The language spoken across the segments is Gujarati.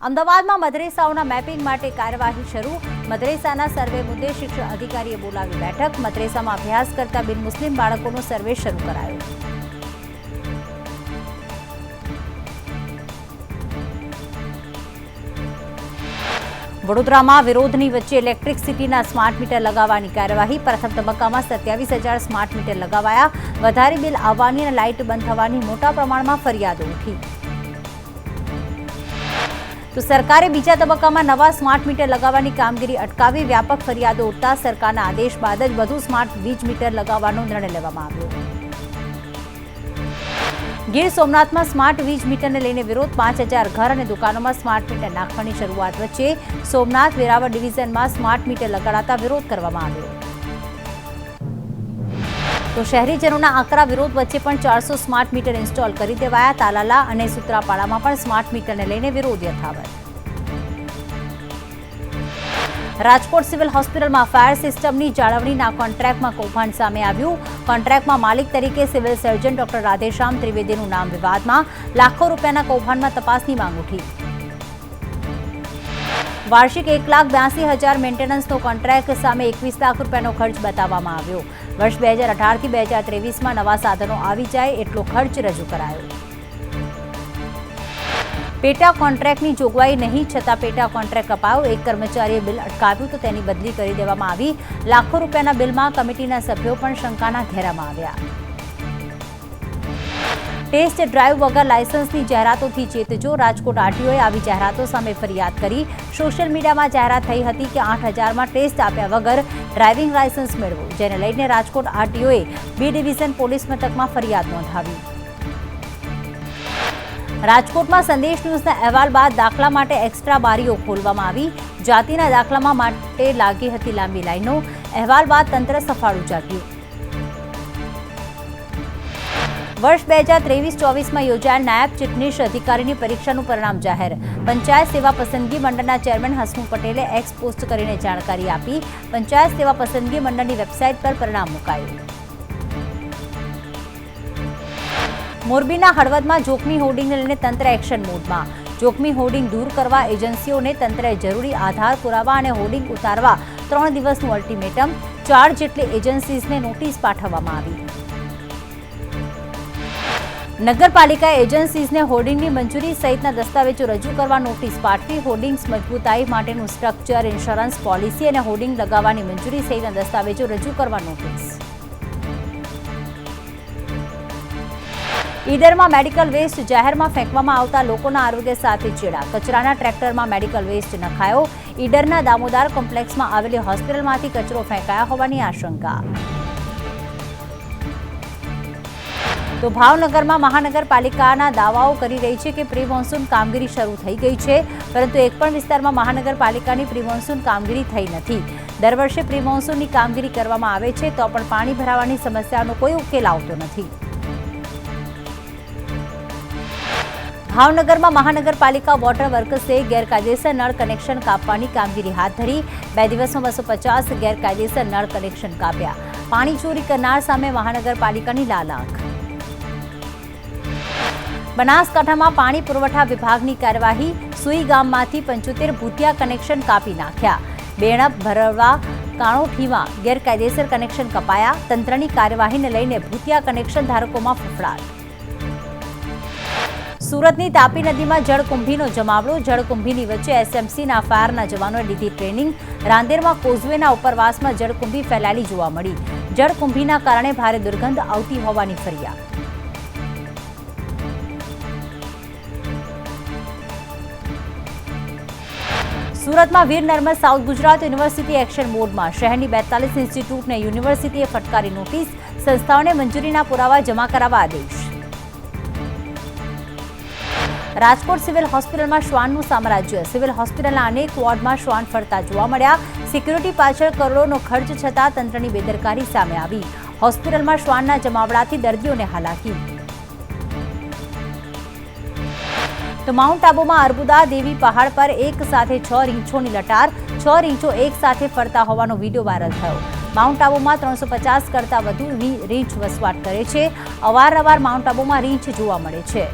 અમદાવાદમાં મદરેસાઓના મેપિંગ માટે કાર્યવાહી શરૂ. મદરેસાના સર્વે મુદ્દે શિક્ષણ અધિકારીએ બોલાવી બેઠક. મદરેસામાં અભ્યાસ કરતા બિનમુસ્લિમ બાળકોનો સર્વે શરૂ કરાયો. વડોદરામાં વિરોધની વચ્ચે ઇલેક્ટ્રિસિટીના સ્માર્ટ મીટર લગાવવાની કાર્યવાહી. પ્રથમ તબક્કામાં 27,000 સ્માર્ટ મીટર લગાવાયા. વધારે બિલ આવવાની અને લાઇટ બંધ થવાની મોટા પ્રમાણમાં ફરિયાદો ઉઠી. તો સરકારે બીજા તબક્કામાં નવા સ્માર્ટ મીટર લગાવવાની કામગીરી અટકાવી. વ્યાપક ફરિયાદો ઉઠતા સરકારના આદેશ બાદ જ વધુ સ્માર્ટ વીજ મીટર લગાવવાનો નિર્ણય લેવામાં આવ્યો. ગીર સોમનાથમાં સ્માર્ટ વીજ મીટરને લઈને વિરોધ. 5,000 ઘર અને દુકાનોમાં સ્માર્ટ મીટર નાખવાની શરૂઆત વચ્ચે સોમનાથ વેરાવળ ડિવિઝનમાં સ્માર્ટ મીટર લગાડાતા વિરોધ કરવામાં આવ્યો. તો શહેરીજનોના આકરા વિરોધ વચ્ચે પણ 400 સ્માર્ટ મીટર ઇન્સ્ટોલ કરી દેવાયા. તાલાલા અને સૂત્રાપાડામાં પણ સ્માર્ટ મીટરને લઈને વિરોધ યથાવત. રાજકોટ સિવિલ હોસ્પિટલમાં ફાયર સિસ્ટમની જાળવણીના કોન્ટ્રાક્ટમાં કૌભાંડ સામે આવ્યું. કોન્ટ્રાક્ટમાં માલિક તરીકે સિવિલ સર્જન ડોક્ટર રાધેશ્યામ ત્રિવેદીનું નામ વિવાદમાં. લાખો રૂપિયાના કૌભાંડમાં તપાસની માંગ ઉઠી. વાર્ષિક 1,82,000 મેન્ટેનન્સનો કોન્ટ્રાક્ટ સામે 21 લાખ રૂપિયાનો ખર્ચ બતાવવામાં આવ્યો. વર્ષ 2018થી 2023માં નવા સાધનો આવી જાય એટલો ખર્ચ રજૂ કરાયો. પેટા કોન્ટ્રાક્ટની જોગવાઈ નહીં છતાં પેટા કોન્ટ્રાક્ટ અપાયો. એક કર્મચારીએ બિલ અટકાવ્યું તો તેની બદલી કરી દેવામાં આવી. લાખો રૂપિયાના બિલમાં કમિટીના સભ્યો પણ શંકાના ઘેરામાં આવ્યા. ટેસ્ટ ડ્રાઈવ વગર લાયસન્સની જાહેરાતોથી ચેતજો. રાજકોટ આરટીઓએ આવી જાહેરાતો સામે ફરિયાદ કરી. સોશિયલ મીડિયામાં જાહેરાત થઈ હતી કે 8,000માં ટેસ્ટ આપ્યા વગર ડ્રાઇવિંગ લાયસન્સ મેળવો, જેને લઈને રાજકોટ આરટીઓએ બી ડિવિઝન પોલીસ મથકમાં ફરિયાદ નોંધાવી. રાજકોટમાં સંદેશ ન્યૂઝના અહેવાલ બાદ દાખલા માટે એક્સ્ટ્રા બારીઓ ખોલવામાં આવી. જાતિના દાખલામાં માટે લાગી હતી લાંબી લાઈનો. અહેવાલ બાદ તંત્ર સફાળું જાગ્યું. વર્ષ 2023-24માં યોજાયેલ નાયબ ચીટનીશ અધિકારીની પરીક્ષાનું પરિણામ જાહેર. પંચાયત સેવા પસંદગી મંડળના ચેરમેન હસમુખ પટેલે એક્સ પોસ્ટ કરીને જાણકારી આપી. પંચાયત સેવા પસંદગી મંડળની વેબસાઇટ પર પરિણામ મુકાયું. મોરબીના હળવદમાં જોખમી હોર્ડિંગને લઈને તંત્ર એક્શન મોડમાં. જોખમી હોર્ડિંગ દૂર કરવા એજન્સીઓને તંત્રએ જરૂરી આધાર પુરાવા અને હોર્ડિંગ ઉતારવા 3 દિવસનું અલ્ટિમેટમ. 4 જેટલી એજન્સીઝને નોટિસ પાઠવવામાં આવી. નગરપાલિકાએ એજન્સીઝને હોર્ડિંગની મંજૂરી સહિતના દસ્તાવેજો રજૂ કરવા નોટિસ પાઠવી. હોર્ડિંગ્સ મજબૂતાઈ માટેનું સ્ટ્રક્ચર, ઇન્સ્યોરન્સ પોલિસી અને હોર્ડિંગ લગાવવાની મંજૂરી સહિતના દસ્તાવેજો રજૂ કરવા નોટિસ. ઈડરમાં મેડિકલ વેસ્ટ જાહેરમાં ફેંકવામાં આવતા લોકોના આરોગ્ય સાથે ચેડા. કચરાના ટ્રેક્ટરમાં મેડિકલ વેસ્ટ નખાયો. ઈડરના દામોદર કોમ્પ્લેક્સમાં આવેલી હોસ્પિટલમાંથી કચરો ફેંકાયા હોવાની આશંકા. તો ભાવનગરમાં મહાનગરપાલિકાના દાવાઓ કરી રહી છે કે પ્રી મોન્સૂન કામગીરી શરૂ થઈ ગઈ છે, પરંતુ એક પણ વિસ્તારમાં મહાનગરપાલિકાની પ્રી મોન્સૂન કામગીરી થઈ નથી. દર વર્ષે પ્રી મોન્સૂનની કામગીરી કરવામાં આવે છે તો પણ પાણી ભરાવાની સમસ્યાનો કોઈ ઉકેલ આવતો નથી. ભાવનગરમાં મહાનગરપાલિકા વોટર વર્કસે ગેરકાયદેસર નળ કનેક્શન કાપવાની કામગીરી હાથ ધરી. 2 દિવસમાં 250 ગેરકાયદેસર નળ કનેક્શન કાપ્યા. પાણી ચોરી કરનાર સામે મહાનગરપાલિકાની લાલાખ. બનાસકાંઠામાં પાણી પુરવઠા વિભાગની કાર્યવાહી. સુઈ ગામમાંથી 75 ભૂતિયા કનેક્શન કાપી નાખ્યા. બેણપ, ભરવા, કાણોઠીમાં ગેરકાયદેસર કનેક્શન કપાયા. તંત્રની કાર્યવાહીને લઈને ભૂતિયા કનેક્શન ધારકોમાં ફફડાટ. સુરતની તાપી નદીમાં જળકુંભીનો જમાવડો. જળકુંભીની વચ્ચે એસએમસીના ફાયરના જવાનોએ લીધી ટ્રેનિંગ. રાંદેરમાં કોઝવેના ઉપરવાસમાં જળકુંભી ફેલાયેલી જોવા મળી. જળકુંભીના કારણે ભારે દુર્ગંધ આવતી હોવાની ફરિયાદ. સુરતમાં Veer Narmad South Gujarat University action મોડમાં. શહેરની 42 ઇન્સ્ટિટ્યૂટને યુનિવર્સિટીએ ફટકારી નોટિસ. સંસ્થાઓને મંજૂરીના પુરાવા જમા કરાવવા આદેશ. રાજકોટ સિવિલ હોસ્પિટલમાં શ્વાનનું સામ્રાજ્ય. સિવિલ હોસ્પિટલના અનેક વોર્ડમાં શ્વાન ફરતા જોવા મળ્યા. સિક્યુરિટી પાછળ કરોડોનો ખર્ચ છતાં તંત્રની બેદરકારી સામે આવી. હોસ્પિટલમાં શ્વાનના જમાવડાથી દર્દીઓને હાલાકી. તો માઉન્ટ આબુમાં અર્બુદા દેવી પહાડ પર એક સાથે 6 રીંછોની લટાર. 6 રીંછો એક સાથે ફરતા હોવાનો વિડીયો વાયરલ થયો. માઉન્ટ આબુમાં 350 કરતાં વધુ રીંછ વસવાટ કરે છે. અવારનવાર માઉન્ટ આબુમાં રીંછ જોવા મળે છે.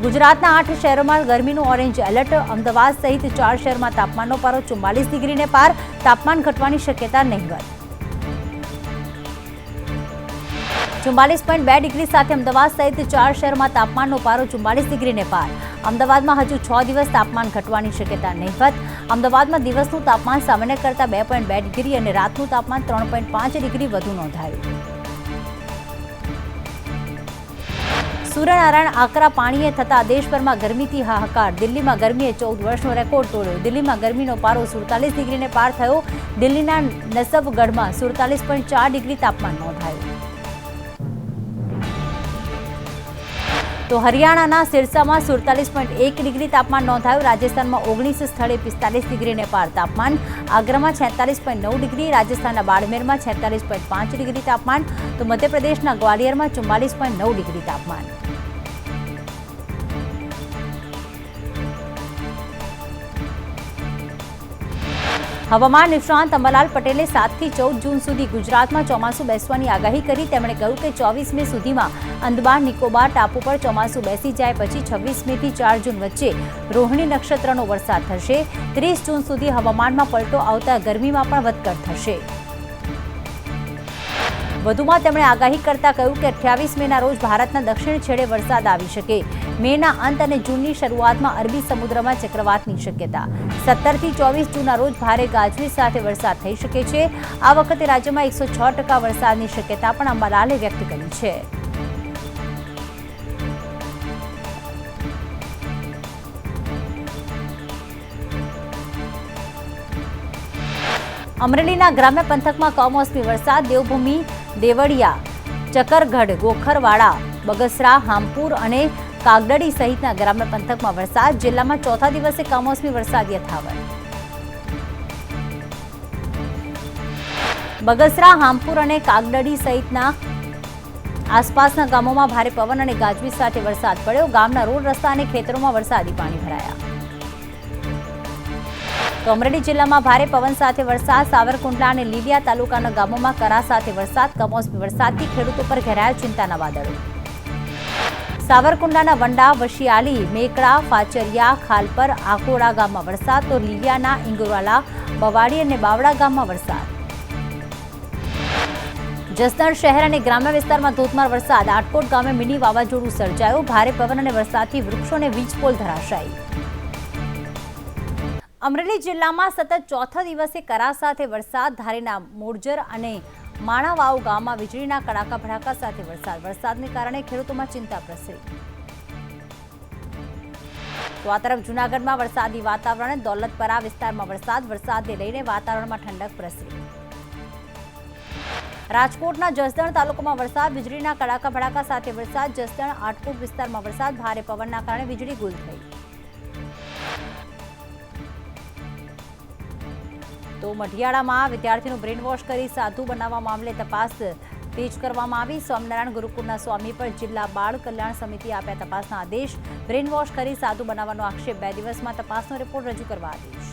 ગુજરાતના 8 શહેરોમાં ગરમીનું ઓરેન્જ એલર્ટ. અમદાવાદ સહિત 4 શહેરમાં તાપમાનનો પારો 44 ડિગ્રીને પાર. તાપમાન ઘટવાની શક્યતા નહિવત. 44.2 ડિગ્રી સાથે અમદાવાદ સહિત 4 શહેરમાં તાપમાનનો પારો 44 ડિગ્રીને પાર. અમદાવાદમાં હજુ 6 દિવસ તાપમાન ઘટવાની શક્યતા નહિવત. અમદાવાદમાં દિવસનું તાપમાન સામાન્ય કરતાં 2.2 ડિગ્રી અને રાતનું તાપમાન 3.5 ડિગ્રી વધુ નોંધાયું. સૂર્યનારાયણ આકરા પાણીએ થતા દેશભરમાં ગરમીથી હાહાકાર. દિલ્હીમાં ગરમીએ 14 વર્ષનો રેકોર્ડ તોડ્યો. દિલ્હીમાં ગરમીનો પારો 47 ડિગ્રીને પાર થયો. દિલ્હીના નસફગઢમાં 47.4 ડિગ્રી તાપમાન નોંધાયું. તો હરિયાણાના સિરસામાં 47.1 ડિગ્રી તાપમાન નોંધાયું. રાજસ્થાનમાં 19 સ્થળે 45 ડિગ્રીને પાર તાપમાન. આગ્રામાં 46.9 ડિગ્રી. રાજસ્થાનના બાડમેરમાં 46.5 ડિગ્રી તાપમાન. તો મધ્યપ્રદેશના ગ્વાલિયરમાં 44.9 ડિગ્રી તાપમાન. હવામાન નિષ્ણાંત અંબાલાલ પટેલે 7 થી 14 જૂન સુધી ગુજરાતમાં ચોમાસું બેસવાની આગાહી કરી. તેમણે કહ્યું કે 24 મે સુધીમાં અંદમાન નિકોબાર ટાપુ પર ચોમાસું બેસી જાય પછી 26 મે થી 4 જૂન વચ્ચે રોહિણી નક્ષત્રનો વરસાદ થશે. 30 જૂન સુધી હવામાનમાં પલટો આવતા ગરમીમાં પણ વધઘટ થશે. વધુમાં તેમણે આગાહી કરતા કહ્યું કે 28 મેના રોજ ભારતના દક્ષિણ છેડે વરસાદ આવી શકે. મેના અંત અને જૂનની શરૂઆતમાં અરબી સમુદ્રમાં ચક્રવાતની શક્યતા. 17 થી 24 જૂનના રોજ ભારે ગાજવીજ સાથે વરસાદ થઈ શકે છે. આ વખતે રાજ્યમાં 106% વરસાદની શક્યતા પણ અંબાલાલે વ્યક્ત કરી છે. અમરેલીના ગ્રામ્ય પંથકમાં કમોસમી વરસાદ. દેવભૂમિ, દેવળિયા, ચકરગઢ, ગોખરવાડા, બગસરા, હામપુર અને કાગડડી સહિતના ગ્રામ્ય પંથકમાં વરસાદ. જિલ્લામાં ચોથા દિવસે કમોસમી વરસાદ યથાવત. બગસરા, હામપુર અને કાગડડી સહિતના આસપાસના ગામોમાં ભારે પવન અને ગાજવીજ સાથે વરસાદ પડ્યો. ગામના રોડ રસ્તા અને ખેતરોમાં વરસાદી પાણી ભરાયા. તો અમરેલી જિલ્લામાં ભારે પવન સાથે વરસાદ. સાવરકુંડલા અને લીલિયા તાલુકાના ગામોમાં કરા સાથે વરસાદ. કમોસમી વરસાદથી ખેડૂતો પર ઘેરાયા ચિંતાના વાદળો. સાવરકુંડલાના વંડા, વશિયાલી, મેકડા, ફાચરિયા, ખાલપર, આકોડા ગામમાં વરસાદ. તો લીલિયાના ઇંગોરાલા, બવાડી અને બાવડા ગામમાં વરસાદ. જસદણ શહેર અને ગ્રામ્ય વિસ્તારમાં ધોધમાર વરસાદ. આટકોટ ગામે મિની વાવાઝોડું સર્જાયું. ભારે પવન અને વરસાદથી વૃક્ષો અને વીજપોલ ધરાશાયી. અમરેલી જિલ્લામાં સતત ચોથા દિવસે કરા સાથે વરસાદ. ધારીના મોરજર અને માણાવાવ ગામમાં વીજળીના કડાકા ભડાકા સાથે વરસાદ. વરસાદને કારણે ખેડૂતોમાં ચિંતા પ્રસરી. તો આ તરફ જૂનાગઢમાં વરસાદી વાતાવરણ. દોલતપરા વિસ્તારમાં વરસાદ. વરસાદને લઈને વાતાવરણમાં ઠંડક પ્રસરી. રાજકોટના જસદણ તાલુકામાં વરસાદ. વીજળીના કડાકા ભડાકા સાથે વરસાદ. જસદણ આટકોટ વિસ્તારમાં વરસાદ. ભારે પવનના કારણે વીજળી ગુલ થઈ. તો મઢિયાળામાં વિદ્યાર્થીનું બ્રેન વોશ કરી સાધુ બનાવવા મામલે તપાસ તેજ કરવામાં આવી. સ્વામિનારાયણ ગુરુકુળના સ્વામી પર જિલ્લા બાળ કલ્યાણ સમિતિએ આપ્યા તપાસના આદેશ. બ્રેન વોશ કરી સાધુ બનાવવાનો આક્ષેપ. 2 દિવસમાં તપાસનો રિપોર્ટ રજૂ કરવા આદેશ.